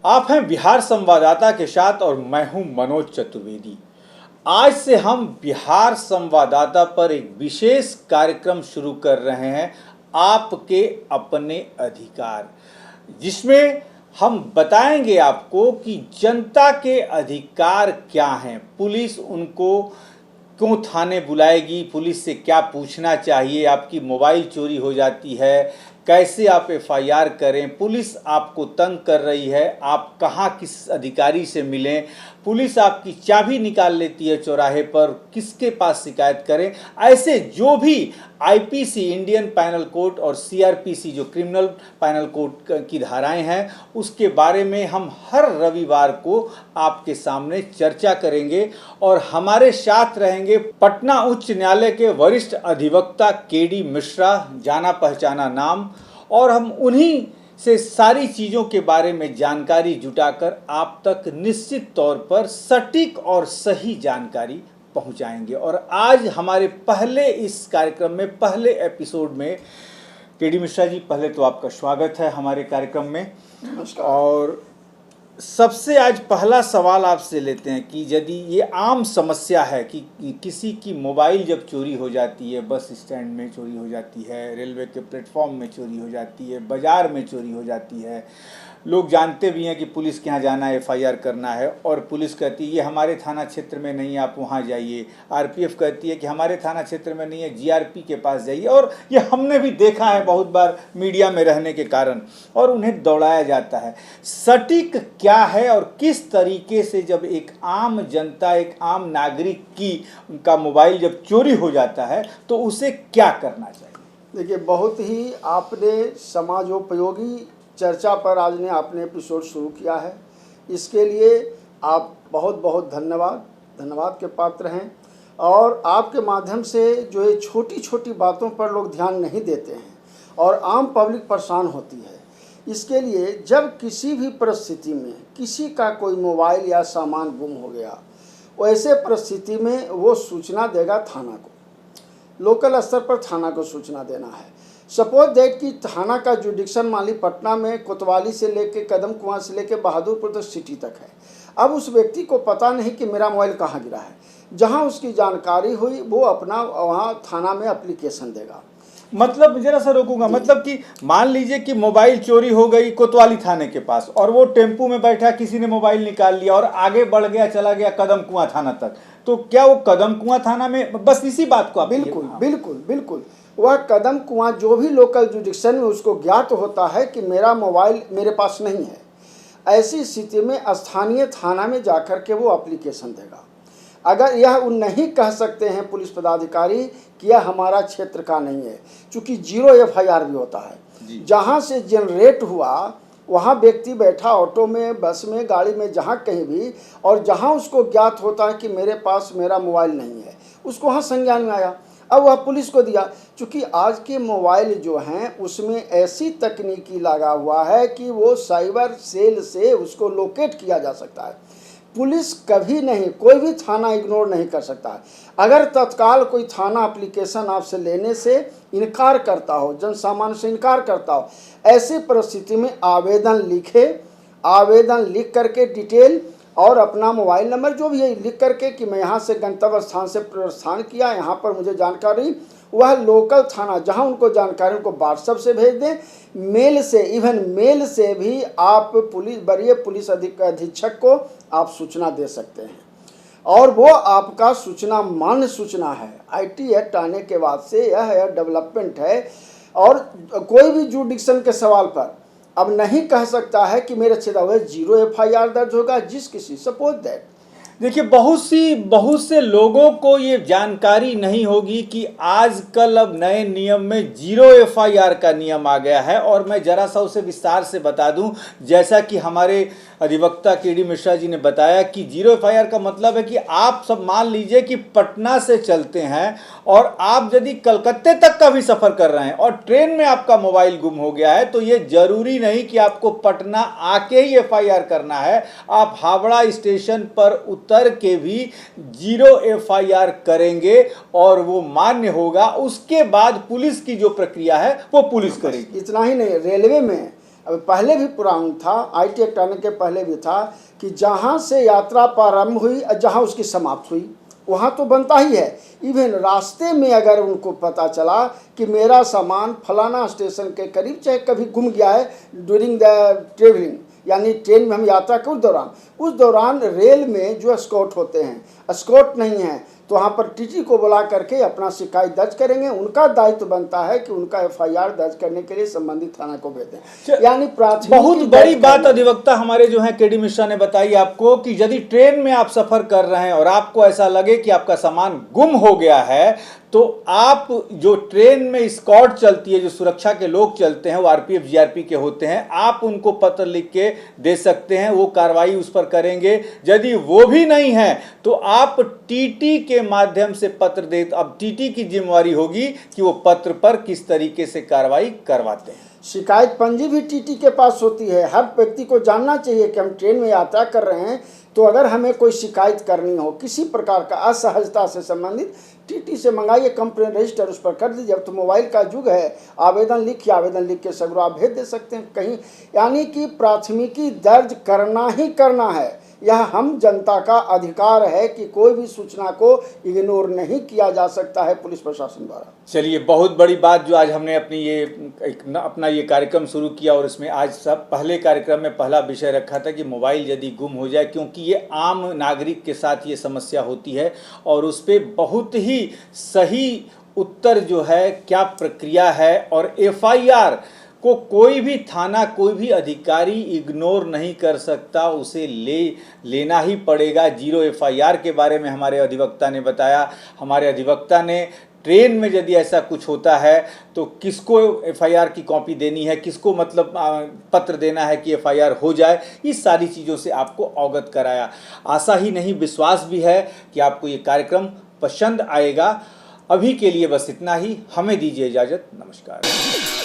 आप हैं बिहार संवाददाता के साथ और मैं हूं मनोज चतुर्वेदी। आज से हम बिहार संवाददाता पर एक विशेष कार्यक्रम शुरू कर रहे हैं, आपके अपने अधिकार, जिसमें हम बताएंगे आपको कि जनता के अधिकार क्या हैं, पुलिस उनको क्यों थाने बुलाएगी, पुलिस से क्या पूछना चाहिए, आपकी मोबाइल चोरी हो जाती है कैसे आप एफआईआर करें, पुलिस आपको तंग कर रही है आप कहाँ किस अधिकारी से मिलें, पुलिस आपकी चाबी निकाल लेती है चौराहे पर किसके पास शिकायत करें। ऐसे जो भी आईपीसी इंडियन पैनल कोड और सीआरपीसी जो क्रिमिनल पैनल कोड की धाराएं हैं उसके बारे में हम हर रविवार को आपके सामने चर्चा करेंगे। और हमारे साथ रहेंगे पटना उच्च न्यायालय के वरिष्ठ अधिवक्ता केडी मिश्रा, जाना पहचाना नाम, और हम उन्हीं से सारी चीज़ों के बारे में जानकारी जुटाकर आप तक निश्चित तौर पर सटीक और सही जानकारी पहुंचाएंगे। और आज हमारे पहले इस कार्यक्रम में, पहले एपिसोड में, केडी मिश्रा जी, पहले तो आपका स्वागत है हमारे कार्यक्रम में। नमस्कार। और सबसे आज पहला सवाल आपसे लेते हैं कि यदि ये आम समस्या है कि किसी की मोबाइल जब चोरी हो जाती है, बस स्टैंड में चोरी हो जाती है, रेलवे के प्लेटफॉर्म में चोरी हो जाती है, बाज़ार में चोरी हो जाती है, लोग जानते भी हैं कि पुलिस के यहाँ जाना है, एफआईआर करना है, और पुलिस कहती है ये हमारे थाना क्षेत्र में नहीं है, आप वहाँ जाइए। आरपीएफ कहती है कि हमारे थाना क्षेत्र में नहीं है, जीआरपी के पास जाइए। और ये हमने भी देखा है बहुत बार मीडिया में रहने के कारण, और उन्हें दौड़ाया जाता है। सटीक क्या है और किस तरीके से जब एक आम जनता, एक आम नागरिक की उनका मोबाइल जब चोरी हो जाता है तो उसे क्या करना चाहिए? देखिए, बहुत ही आपने समाजोपयोगी चर्चा पर आज ने आपने एपिसोड शुरू किया है। इसके लिए आप बहुत बहुत धन्यवाद के पात्र हैं। और आपके माध्यम से जो ये छोटी छोटी बातों पर लोग ध्यान नहीं देते हैं और आम पब्लिक परेशान होती है, इसके लिए जब किसी भी परिस्थिति में किसी का कोई मोबाइल या सामान गुम हो गया, वैसे परिस्थिति में वो सूचना देगा थाना को, लोकल स्तर पर थाना को सूचना देना है। सपोज दैट कि थाना का जुडिक्शन मान ली पटना में कोतवाली से लेके कदम कुआं से लेके बहादुरपुर तक सिटी तक है। अब उस व्यक्ति को पता नहीं कि मेरा मोबाइल कहाँ गिरा है। जहाँ उसकी जानकारी हुई वो अपना वहाँ थाना में एप्लीकेशन देगा। मतलब जरा सा रोकूंगा, मतलब कि मान लीजिए कि मोबाइल चोरी हो गई कोतवाली थाने के पास, और वो टेम्पू में बैठा किसी ने मोबाइल निकाल लिया और आगे बढ़ गया, चला गया कदम कुआं थाना तक, तो क्या वो कदम कुआं थाना में, बस इसी बात को आप बिल्कुल वह कदम कुआं जो भी लोकल जुडिक्शन में उसको ज्ञात होता है कि मेरा मोबाइल मेरे पास नहीं है, ऐसी स्थिति में स्थानीय थाना में जाकर के वो एप्लीकेशन देगा। अगर यह वो नहीं कह सकते हैं पुलिस पदाधिकारी कि यह हमारा क्षेत्र का नहीं है, चूँकि 0 एफआईआर भी होता है। जहाँ से जनरेट हुआ वहाँ व्यक्ति बैठा ऑटो में, बस में, गाड़ी में, जहाँ कहीं भी, और जहाँ उसको ज्ञात होता है कि मेरे पास मेरा मोबाइल नहीं है, उसको वहाँ संज्ञान में आया। अब वह पुलिस को दिया। चूँकि आज के मोबाइल जो हैं उसमें ऐसी तकनीकी लगा हुआ है कि वो साइबर सेल से उसको लोकेट किया जा सकता है। पुलिस कभी नहीं, कोई भी थाना इग्नोर नहीं कर सकता है। अगर तत्काल कोई थाना एप्लीकेशन आपसे लेने से इनकार करता हो, जन सामान्य से इनकार करता हो, ऐसी परिस्थिति में आवेदन लिखे, आवेदन लिख करके डिटेल और अपना मोबाइल नंबर जो भी है लिख करके कि मैं यहाँ से गंतव्य स्थान से प्रस्थान किया, यहाँ पर मुझे जानकारी, वह लोकल थाना जहाँ उनको जानकारी उनको व्हाट्सएप से भेज दें, मेल से, इवन मेल से भी आप वरीय पुलिस अधीक्षक को आप सूचना दे सकते हैं। और वो आपका सूचना मान्य सूचना है। आईटी एक्ट आने के बाद से यह डेवलपमेंट है। और कोई भी जुडिक्शन के सवाल पर अब नहीं कह सकता है कि मेरे क्षेत्र में 0 एफआईआर दर्ज होगा। जिस किसी सपोज दैट, देखिए, बहुत से लोगों को ये जानकारी नहीं होगी कि आजकल अब नए नियम में 0 एफआईआर का नियम आ गया है। और मैं जरा सा उसे विस्तार से बता दूं, जैसा कि हमारे अधिवक्ता केडी मिश्रा जी ने बताया कि 0 एफआईआर का मतलब है कि आप सब मान लीजिए कि पटना से चलते हैं और आप यदि कलकत्ते तक का भी सफ़र कर रहे हैं और ट्रेन में आपका मोबाइल गुम हो गया है, तो ये जरूरी नहीं कि आपको पटना आके ही एफआईआर करना है। आप हावड़ा स्टेशन पर उतर के भी 0 एफआईआर करेंगे और वो मान्य होगा। उसके बाद पुलिस की जो प्रक्रिया है वो पुलिस करेगी। इतना ही नहीं, रेलवे में अब पहले भी पुराना था, IT एक्ट आने के पहले भी था कि जहाँ से यात्रा प्रारंभ हुई और जहाँ उसकी समाप्त हुई वहाँ तो बनता ही है। इवन रास्ते में अगर उनको पता चला कि मेरा सामान फलाना स्टेशन के करीब चाहे कभी गुम गया है ड्यूरिंग द ट्रेवलिंग, यानी ट्रेन में हम यात्रा के उस दौरान रेल में जो एस्कॉर्ट होते हैं, एस्कॉर्ट नहीं है तो वहाँ पर TT को बुला करके अपना शिकायत दर्ज करेंगे। उनका दायित्व बनता है कि उनका FIR दर्ज करने के लिए संबंधित थाना को भेजें। यानी प्राथमिक बहुत बड़ी बात अधिवक्ता हमारे जो हैं KD मिश्रा ने बताई आपको कि यदि ट्रेन में आप सफर कर रहे हैं और आपको ऐसा लगे कि आपका सामान गुम हो गया है तो आप जो ट्रेन में एस्कॉर्ट चलती है, जो सुरक्षा के लोग चलते हैं वो RPF GRP के होते हैं, आप उनको पत्र लिख के दे सकते हैं, वो कार्रवाई उस पर करेंगे। यदि वो भी नहीं है तो आप TT के माध्यम से पत्र दे, अब TT की जिम्मेवारी होगी कि वो पत्र पर किस तरीके से कार्रवाई करवाते हैं। शिकायत पंजी भी TT के पास होती है। हर व्यक्ति को जानना चाहिए कि हम ट्रेन में यात्रा कर रहे हैं तो अगर हमें कोई शिकायत करनी हो किसी प्रकार का असहजता से संबंधित, TT से मंगाइए, कंप्लेन रजिस्टर उस पर कर दीजिए। अब तो मोबाइल का युग है, आवेदन लिख के सगरों आप भेज दे सकते हैं कहीं। यानी कि प्राथमिकी दर्ज करना ही करना है। यह हम जनता का अधिकार है कि कोई भी सूचना को इग्नोर नहीं किया जा सकता है पुलिस प्रशासन द्वारा। चलिए, बहुत बड़ी बात जो आज हमने अपना ये कार्यक्रम शुरू किया और इसमें आज सब पहले कार्यक्रम में पहला विषय रखा था कि मोबाइल यदि गुम हो जाए, क्योंकि ये आम नागरिक के साथ ये समस्या होती है और उस पर बहुत ही सही उत्तर जो है क्या प्रक्रिया है और FIR को कोई भी थाना, कोई भी अधिकारी इग्नोर नहीं कर सकता, उसे लेना ही पड़ेगा। 0 FIR के बारे में हमारे अधिवक्ता ने बताया। हमारे अधिवक्ता ने ट्रेन में यदि ऐसा कुछ होता है तो किसको FIR की कॉपी देनी है, किसको मतलब पत्र देना है कि FIR हो जाए, इस सारी चीज़ों से आपको अवगत कराया। आशा ही नहीं विश्वास भी है कि आपको ये कार्यक्रम पसंद आएगा। अभी के लिए बस इतना ही, हमें दीजिए इजाज़त। नमस्कार।